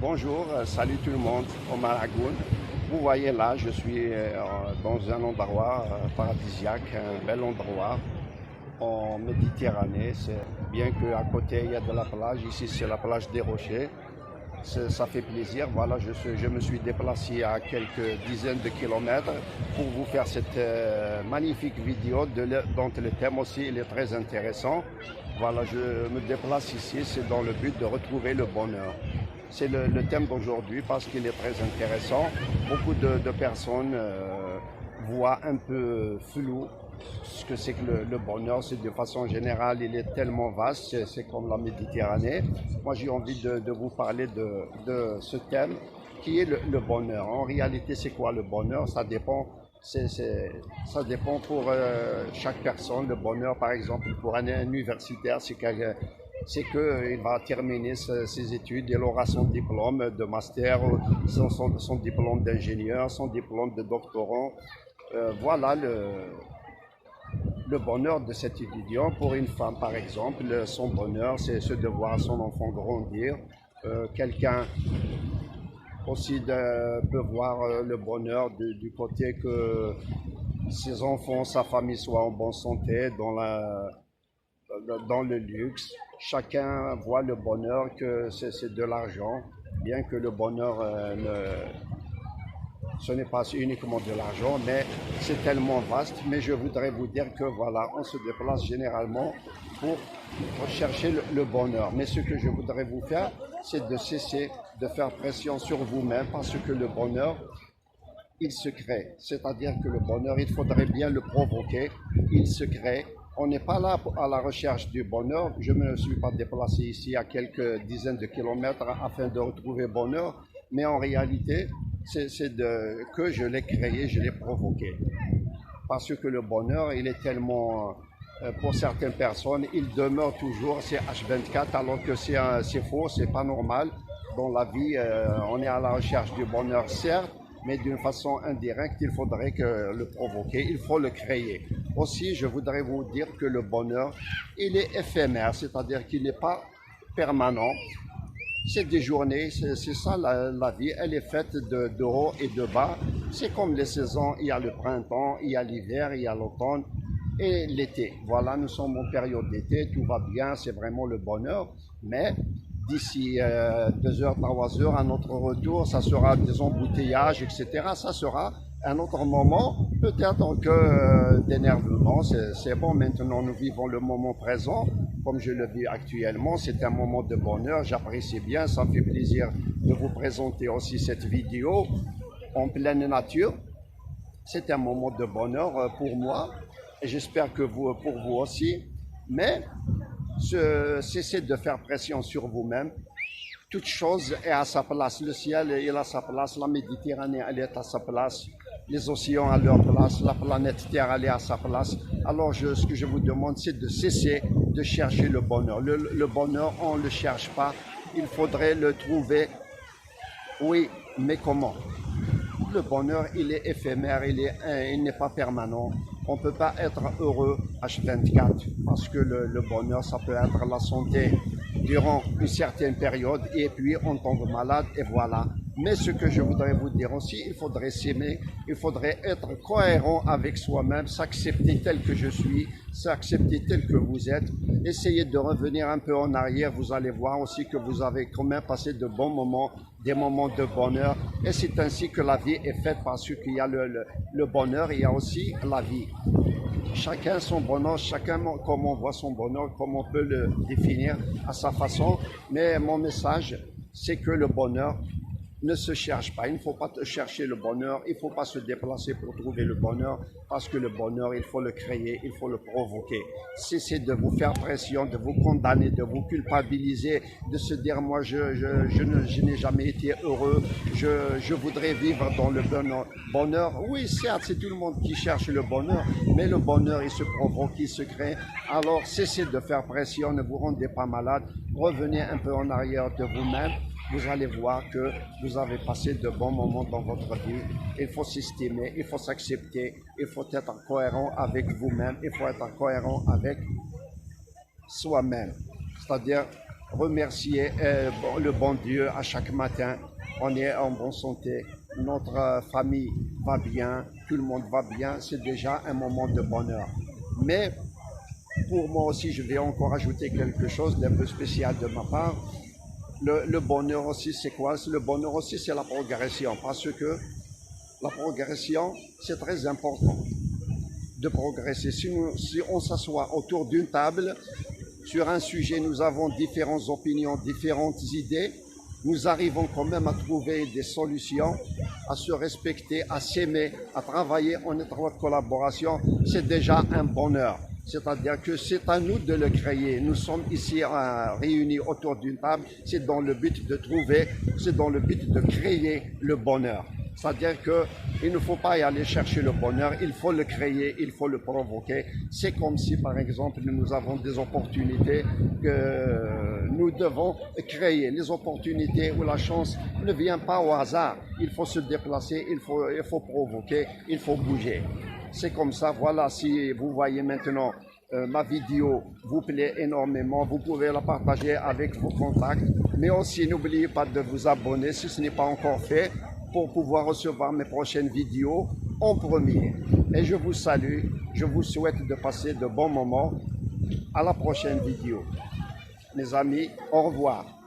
Bonjour, salut tout le monde, Omar Agoun. Vous voyez là, je suis dans un endroit paradisiaque, un bel endroit en Méditerranée. C'est bien qu'à côté il y a de la plage, ici c'est la plage des Rochers. Ça fait plaisir. Voilà, je me suis déplacé à quelques dizaines de kilomètres pour vous faire cette magnifique vidéo dont le thème aussi il est très intéressant. Voilà, je me déplace ici, c'est dans le but de retrouver le bonheur. C'est le thème d'aujourd'hui parce qu'il est très intéressant. Beaucoup de personnes voient un peu flou ce que c'est que le bonheur. C'est de façon générale, il est tellement vaste, c'est comme la Méditerranée. Moi, j'ai envie de vous parler de ce thème qui est le bonheur. En réalité, c'est quoi le bonheur? Ça dépend. Ça dépend pour chaque personne. Le bonheur, par exemple, pour un universitaire, c'est qu'il va terminer ses études, il aura son diplôme de master, son diplôme d'ingénieur, son diplôme de doctorant. Voilà le bonheur de cet étudiant. Pour une femme, par exemple, son bonheur, c'est de voir son enfant grandir. Quelqu'un aussi peut voir le bonheur du côté que ses enfants, sa famille soient en bonne santé, dans le luxe. Chacun voit le bonheur que c'est de l'argent, bien que le bonheur ce n'est pas uniquement de l'argent, mais c'est tellement vaste. Mais je voudrais vous dire que voilà, on se déplace généralement pour rechercher le bonheur. Mais ce que je voudrais vous faire, c'est de cesser de faire pression sur vous-même parce que le bonheur, il se crée. C'est-à-dire que le bonheur, il faudrait bien le provoquer. Il se crée. On n'est pas là à la recherche du bonheur. Je ne me suis pas déplacé ici à quelques dizaines de kilomètres afin de retrouver bonheur. Mais en réalité, que je l'ai créé, je l'ai provoqué. Parce que le bonheur, il est tellement, pour certaines personnes, il demeure toujours, c'est H24, alors que c'est faux, c'est pas normal. Dans la vie, on est à la recherche du bonheur, certes, mais d'une façon indirecte, il faudrait le provoquer, il faut le créer. Aussi, je voudrais vous dire que le bonheur, il est éphémère, c'est-à-dire qu'il n'est pas permanent. C'est des journées, c'est ça la vie, elle est faite de haut et de bas. C'est comme les saisons, il y a le printemps, il y a l'hiver, il y a l'automne et l'été. Voilà, nous sommes en période d'été, tout va bien, c'est vraiment le bonheur. Mais d'ici 2 heures, 3 heures, à notre retour, ça sera des embouteillages, etc. Ça sera un autre moment, peut-être que d'énervement. C'est bon, maintenant nous vivons le moment présent, comme je le vis actuellement. C'est un moment de bonheur, j'apprécie bien, ça me fait plaisir de vous présenter aussi cette vidéo en pleine nature. C'est un moment de bonheur pour moi, et j'espère que pour vous aussi. Mais cessez de faire pression sur vous-même. Toute chose est à sa place. Le ciel est à sa place, la Méditerranée elle est à sa place, les océans à leur place, la planète Terre elle est à sa place. Alors ce que je vous demande, c'est de cesser de chercher le bonheur. Le bonheur, on ne le cherche pas, il faudrait le trouver. Oui, mais comment? Le bonheur, il est éphémère, il n'est pas permanent. On ne peut pas être heureux H24 parce que le bonheur, ça peut être la santé durant une certaine période et puis on tombe malade et voilà. Mais ce que je voudrais vous dire aussi, il faudrait s'aimer, il faudrait être cohérent avec soi-même, s'accepter tel que je suis, s'accepter tel que vous êtes. Essayez de revenir un peu en arrière, vous allez voir aussi que vous avez quand même passé de bons moments, des moments de bonheur. Et c'est ainsi que la vie est faite parce qu'il y a le bonheur, il y a aussi la vie. Chacun son bonheur, chacun comment on voit son bonheur, comment on peut le définir à sa façon. Mais mon message, c'est que le bonheur ne se cherche pas. Il ne faut pas chercher le bonheur, il ne faut pas se déplacer pour trouver le bonheur, parce que le bonheur, il faut le créer, il faut le provoquer. Cessez de vous faire pression, de vous condamner, de vous culpabiliser, de se dire, moi, je n'ai jamais été heureux, je voudrais vivre dans le bonheur. Oui, certes, c'est tout le monde qui cherche le bonheur, mais le bonheur, il se provoque, il se crée. Alors, cessez de faire pression, ne vous rendez pas malade, revenez un peu en arrière de vous-même. Vous allez voir que vous avez passé de bons moments dans votre vie. Il faut s'estimer, il faut s'accepter, il faut être cohérent avec vous-même, il faut être cohérent avec soi-même. C'est-à-dire, remercier le bon Dieu à chaque matin. On est en bonne santé, notre famille va bien, tout le monde va bien, c'est déjà un moment de bonheur. Mais pour moi aussi, je vais encore ajouter quelque chose d'un peu spécial de ma part. Le bonheur aussi, c'est quoi? Le bonheur aussi, c'est la progression, parce que la progression, c'est très important de progresser. Si on s'assoit autour d'une table, sur un sujet, nous avons différentes opinions, différentes idées, nous arrivons quand même à trouver des solutions, à se respecter, à s'aimer, à travailler en étroite collaboration. C'est déjà un bonheur. C'est-à-dire que c'est à nous de le créer. Nous sommes ici réunis autour d'une table. C'est dans le but de trouver, c'est dans le but de créer le bonheur. C'est-à-dire qu'il ne faut pas y aller chercher le bonheur, il faut le créer, il faut le provoquer. C'est comme si, par exemple, nous avons des opportunités que nous devons créer. Les opportunités où la chance ne vient pas au hasard. Il faut se déplacer, il faut provoquer, il faut bouger. C'est comme ça, voilà, si vous voyez maintenant ma vidéo vous plaît énormément, vous pouvez la partager avec vos contacts. Mais aussi, n'oubliez pas de vous abonner si ce n'est pas encore fait, pour pouvoir recevoir mes prochaines vidéos en premier. Et je vous salue, je vous souhaite de passer de bons moments. À la prochaine vidéo. Mes amis, au revoir.